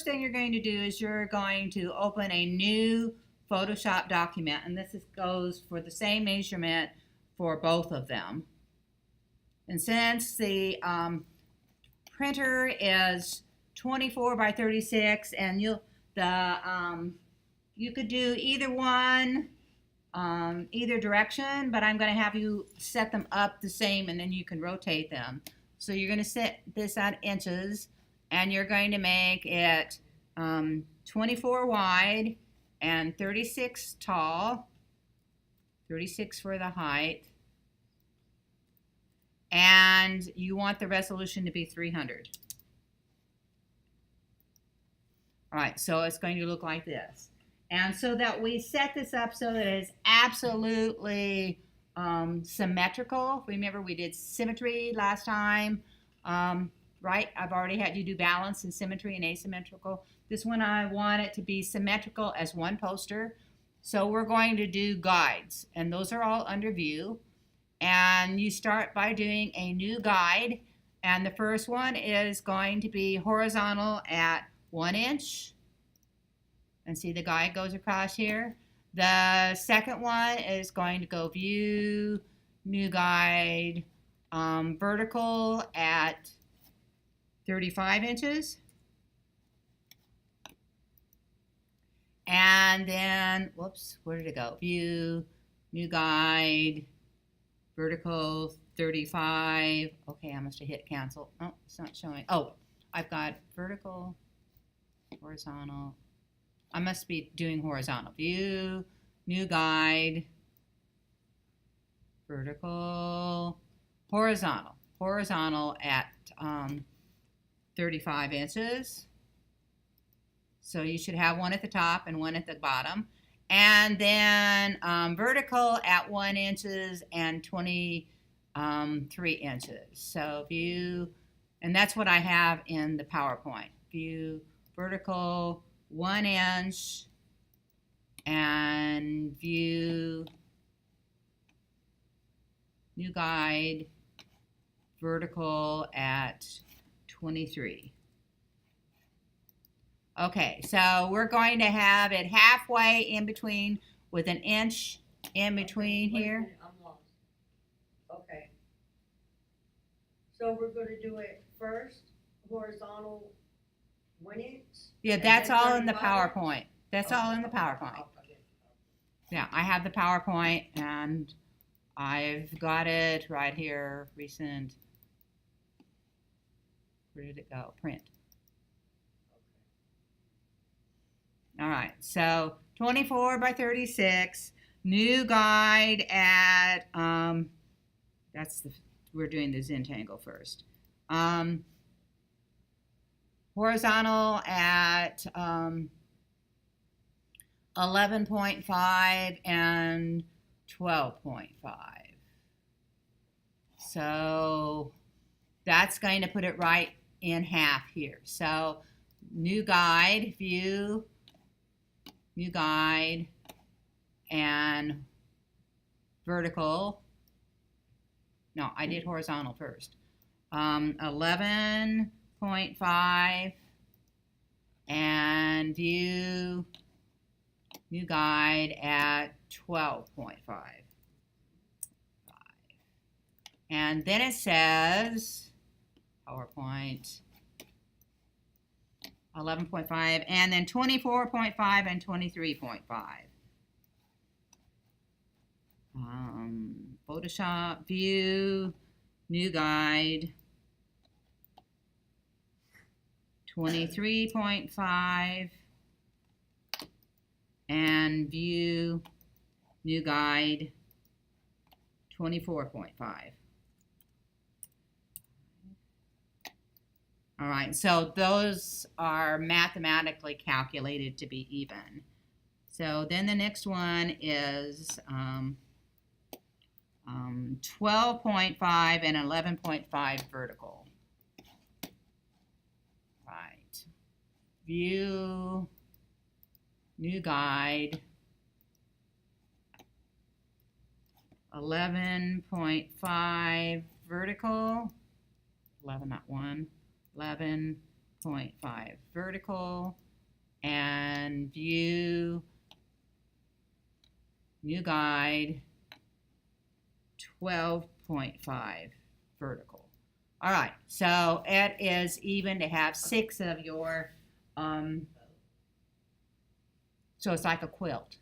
first thing you're going to do is you're going to open a new Photoshop document, and goes for the same measurement for both of them. And since the printer is 24 by 36, and you could do either one, either direction, but I'm going to have you set them up the same, and then you can rotate them. So you're going to set this at inches, and you're going to make it 24 wide and 36 tall, 36 for the height, and you want the resolution to be 300. All right, so it's going to look like this. And so that we set this up so that it's absolutely symmetrical. Remember, we did symmetry last time, right? I've already had you do balance and symmetry and asymmetrical. This one I want it to be symmetrical as one poster. So we're going to do guides, and those are all under view. And you start by doing a new guide, and the first one is going to be horizontal at 1 inch. And see the guide goes across here. The second one is going to go view, new guide, vertical at 35 inches. And then, whoops, where did it go? View, new guide, vertical 35. Okay, I must have hit cancel. Oh, it's not showing. Oh, I've got vertical, horizontal. I must be doing horizontal. View, new guide, vertical, horizontal. Horizontal at 35 inches. So you should have one at the top and one at the bottom. And then vertical at 1 inches and 23 inches. So view, and that's what I have in the PowerPoint. View, vertical, 1 inch, and view, new guide, vertical at 23. Okay, so we're going to have it halfway in between with an inch in between here. I'm lost. Okay. So we're going to do it first, horizontal 1 inch? Yeah, that's all in the PowerPoint. That's all in the PowerPoint. Yeah, I have the PowerPoint, and I've got it right here, recent. Where did it go? Print. All right, so 24 by 36, new guide at, we're doing the Zentangle first. Horizontal at 11.5 and 12.5. So that's going to put it right in half here. So new guide, view, new guide, and vertical. No, I did horizontal first. 11.5 and view, new guide at 12.5. And then it says PowerPoint 11.5 and then 24.5 and 23.5. Photoshop, view, new guide, 23.5 and view, new guide, 24.5. All right, so those are mathematically calculated to be even. So then the next one is 12.5 and 11.5 vertical. Right. View, new guide, 11.5 vertical, 11, not 1, 11.5 12.5 vertical, and view, new guide, 12.5 vertical. All right, so it is even to have 6 of your, so it's like a quilt,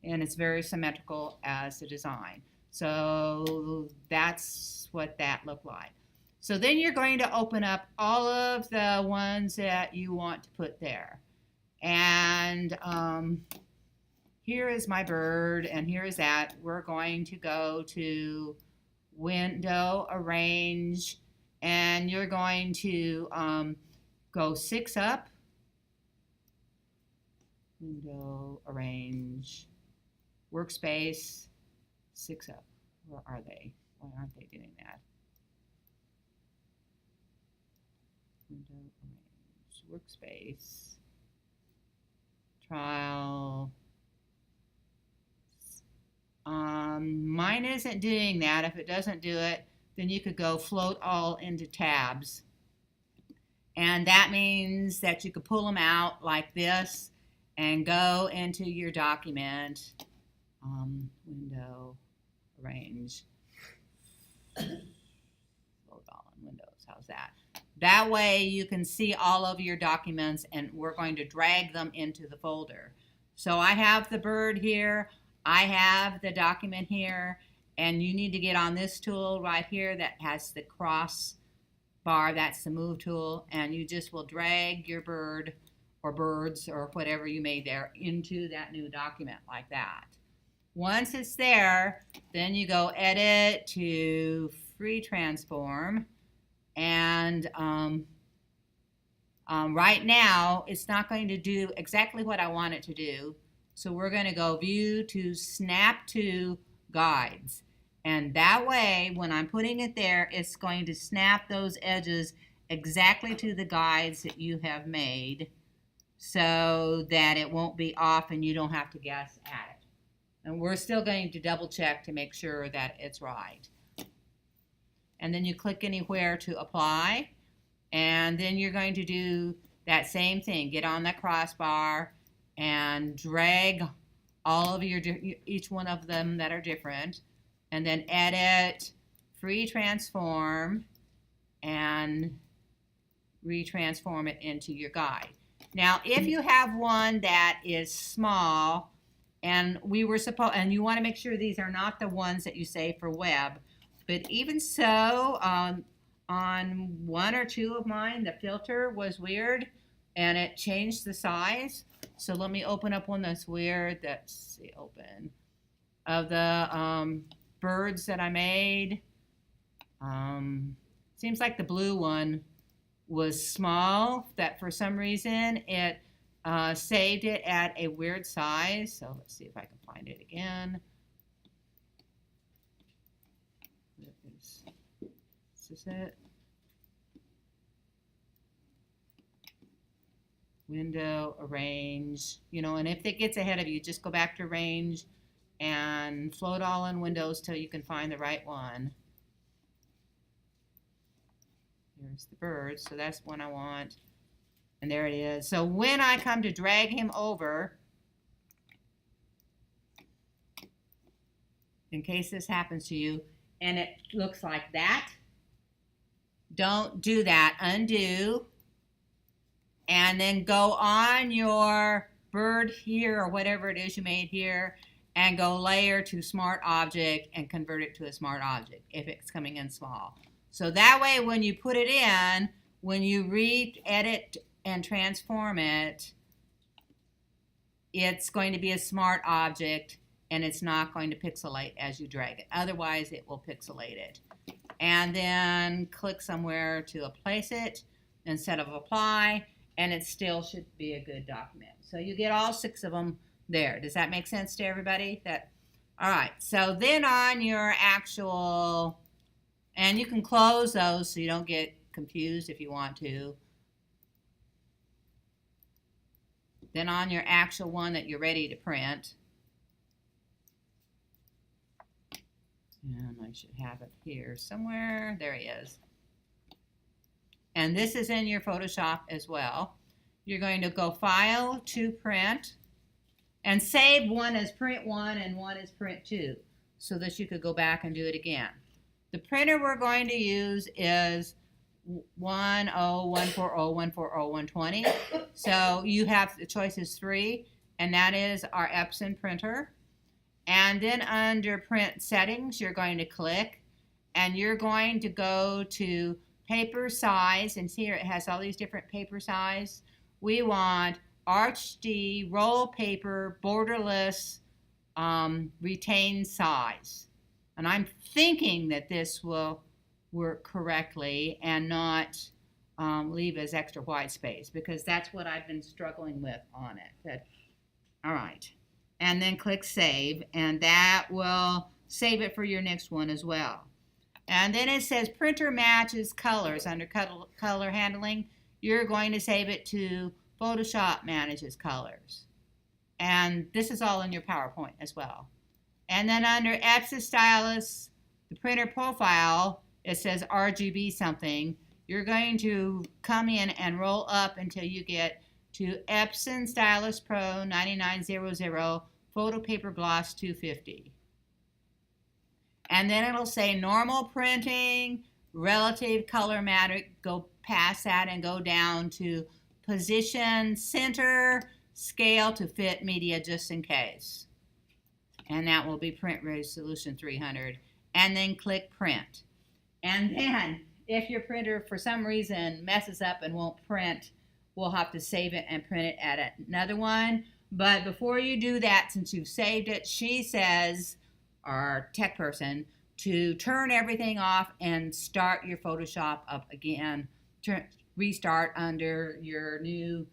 and it's very symmetrical as the design. So that's what that looked like. So then you're going to open up all of the ones that you want to put there. And here is my bird, and here is that. We're going to go to window, arrange, and you're going to go 6 up. Window, arrange, workspace, 6 up. Where are they? Why aren't they doing that? Window, arrange, workspace, trial. Mine isn't doing that. If it doesn't do it, then you could go float all into tabs. And that means that you could pull them out like this and go into your document. Window, arrange, float all in Windows. How's that? That way you can see all of your documents, and we're going to drag them into the folder. So I have the bird here. I have the document here, and you need to get on this tool right here that has the cross bar. That's the move tool, and you just will drag your bird or birds or whatever you made there into that new document like that. Once it's there, then you go edit to free transform, and right now it's not going to do exactly what I want it to do. So we're going to go view to snap to guides. And that way, when I'm putting it there, it's going to snap those edges exactly to the guides that you have made so that it won't be off and you don't have to guess at it. And we're still going to double check to make sure that it's right. And then you click anywhere to apply. And then you're going to do that same thing. Get on that crossbar and drag all of your each one of them that are different, and then edit, free transform, and retransform it into your guide. Now, if you have one that is small, and and you want to make sure these are not the ones that you save for web, but even so, on 1 or 2 of mine, the filter was weird, and it changed the size. So let me open up one that's weird. Let's see, open. Of the birds that I made. Seems like the blue one was small, that for some reason it saved it at a weird size. So let's see if I can find it again. This is it. Window, arrange, and if it gets ahead of you, just go back to arrange and float all in Windows till you can find the right one. Here's the bird, so that's one I want. And there it is. So when I come to drag him over, in case this happens to you, and it looks like that, don't do that. Undo. And then go on your bird here or whatever it is you made here and go layer to smart object and convert it to a smart object if it's coming in small. So that way when you put it in, when you re-edit and transform it, it's going to be a smart object and it's not going to pixelate as you drag it. Otherwise it will pixelate it. And then click somewhere to place it instead of apply. And it still should be a good document. So you get all 6 of them there. Does that make sense to everybody? All right, so then on your actual, and you can close those so you don't get confused if you want to. Then on your actual one that you're ready to print, and I should have it here somewhere. There he is. and this is in your Photoshop as well. You're going to go File to Print and save one as Print 1 and one as Print 2 so that you could go back and do it again. The printer we're going to use is 10140140120. So you have the choices 3, and that is our Epson printer. And then under Print Settings, you're going to click, and you're going to go to Paper Size, and here it has all these different paper size. We want ArchD, roll paper, borderless, retain size. And I'm thinking that this will work correctly and not leave as extra white space, because that's what I've been struggling with on it. All right. And then click Save, and that will save it for your next one as well. And then it says Printer Matches Colors under Color Handling. You're going to save it to Photoshop Manages Colors. And this is all in your PowerPoint as well. And then under Epson Stylus, the printer profile, it says RGB something. You're going to come in and roll up until you get to Epson Stylus Pro 9900 Photo Paper Gloss 250. And then it'll say normal printing, relative color matter, go past that and go down to position, center, scale to fit media just in case. And that will be Print Resolution 300. And then click Print. And then if your printer for some reason messes up and won't print, we'll have to save it and print it at another one. But before you do that, since you've saved it, she says, our tech person, to turn everything off and start your Photoshop up again. Restart under your new,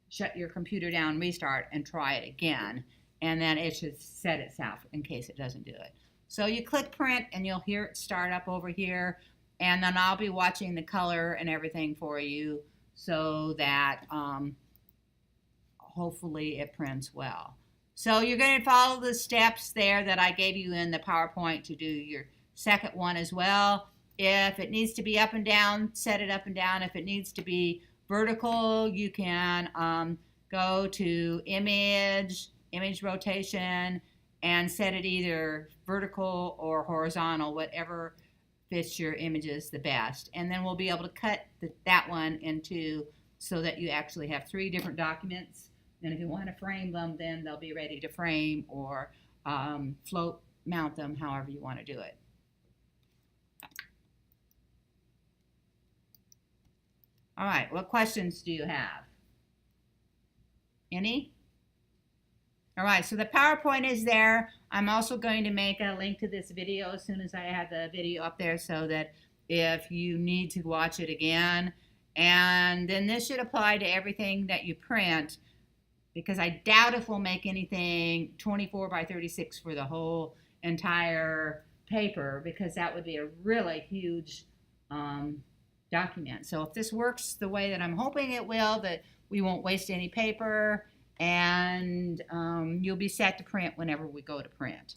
shut your computer down, restart, and try it again. And then it should set itself in case it doesn't do it. So you click Print, and you'll hear it start up over here. And then I'll be watching the color and everything for you so that hopefully it prints well. So you're going to follow the steps there that I gave you in the PowerPoint to do your second one as well. If it needs to be up and down, set it up and down. If it needs to be vertical, you can go to Image Rotation, and set it either vertical or horizontal, whatever fits your images the best. And then we'll be able to cut that one into so that you actually have 3 different documents. And if you want to frame them, then they'll be ready to frame or float mount them, however you want to do it. All right, what questions do you have? Any? All right, so the PowerPoint is there. I'm also going to make a link to this video as soon as I have the video up there so that if you need to watch it again. And then this should apply to everything that you print, because I doubt if we'll make anything 24 by 36 for the whole entire paper, because that would be a really huge document. So if this works the way that I'm hoping it will, that we won't waste any paper, and you'll be set to print whenever we go to print.